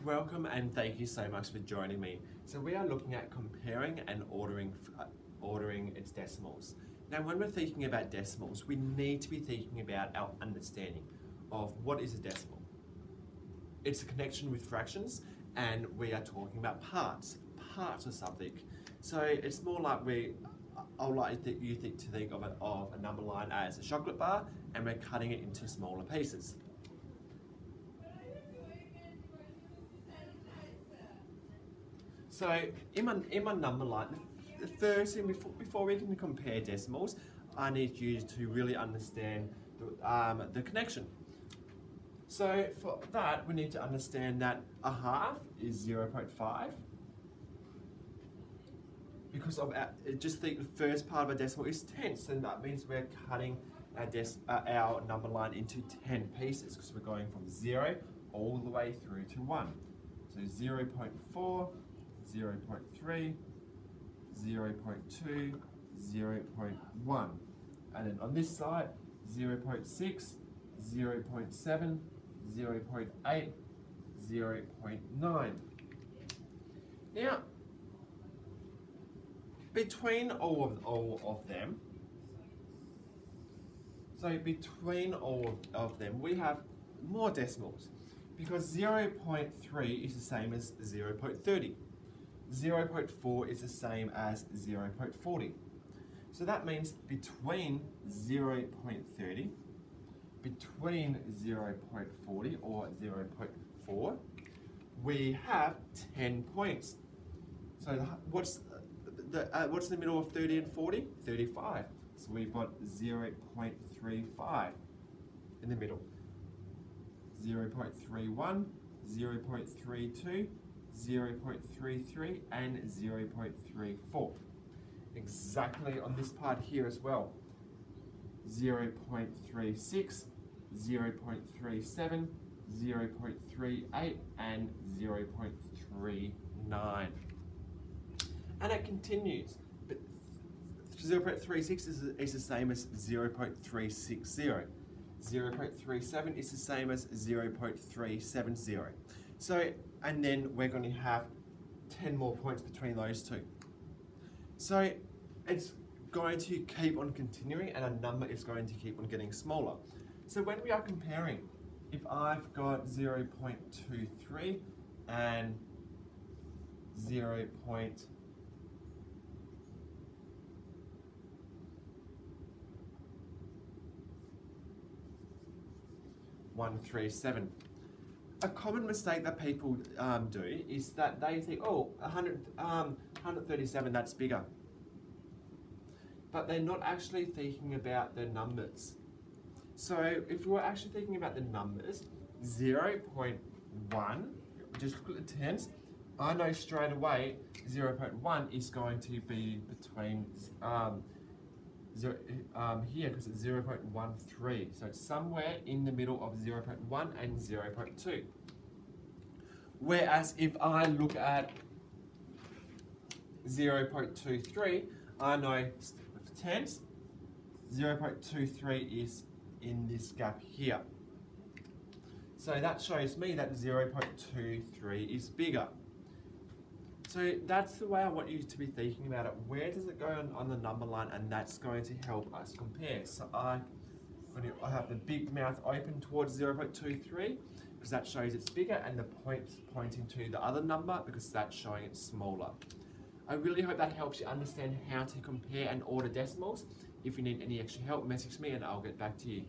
Welcome and thank you so much for joining me. So we are looking at comparing and ordering its decimals. Now when we're thinking about decimals, we need to be thinking about our understanding of what is a decimal. It's a connection with fractions, and we are talking about parts of something. So it's more like I would like you to think of a number line as a chocolate bar, and we're cutting it into smaller pieces. So in my number line, the first thing before we can compare decimals, I need you to really understand the connection. So for that, we need to understand that a half is 0.5. Because of just the first part of a decimal is tenths, and that means we're cutting our number line into 10 pieces because we're going from 0 all the way through to 1. So 0.4, 0.3, 0.2, 0.1. And then on this side, 0.6, 0.7, 0.8, 0.9. Now, between all of them, we have more decimals because 0.3 is the same as 0.30. 0.4 is the same as 0.40. So that means between 0.30, between 0.40 or 0.4, we have 10 points. So what's the middle of 30 and 40? 35. So we've got 0.35 in the middle. 0.31, 0.32, 0.33 and 0.34. Exactly on this part here as well. 0.36, 0.37, 0.38 and 0.39. And it continues. But 0.36 is the same as 0.360. 0.37 is the same as 0.370. So, and then we're going to have 10 more points between those two. So it's going to keep on continuing, and a number is going to keep on getting smaller. So when we are comparing, if I've got 0.23 and 0.137. A common mistake that people do is that they think, oh, 137, that's bigger. But they're not actually thinking about the numbers. So if we're actually thinking about the numbers, 0.1, just look at the tens, I know straight away 0.1 is going to be between here because it's 0.13. So it's somewhere in the middle of 0.1 and 0.2. Whereas if I look at 0.23, I know tenths, 0.23 is in this gap here. So that shows me that 0.23 is bigger. So that's the way I want you to be thinking about it. Where does it go on the number line? And that's going to help us compare. So I have the big mouth open towards 0.23 because that shows it's bigger, and the point's pointing to the other number because that's showing it's smaller. I really hope that helps you understand how to compare and order decimals. If you need any extra help, message me and I'll get back to you.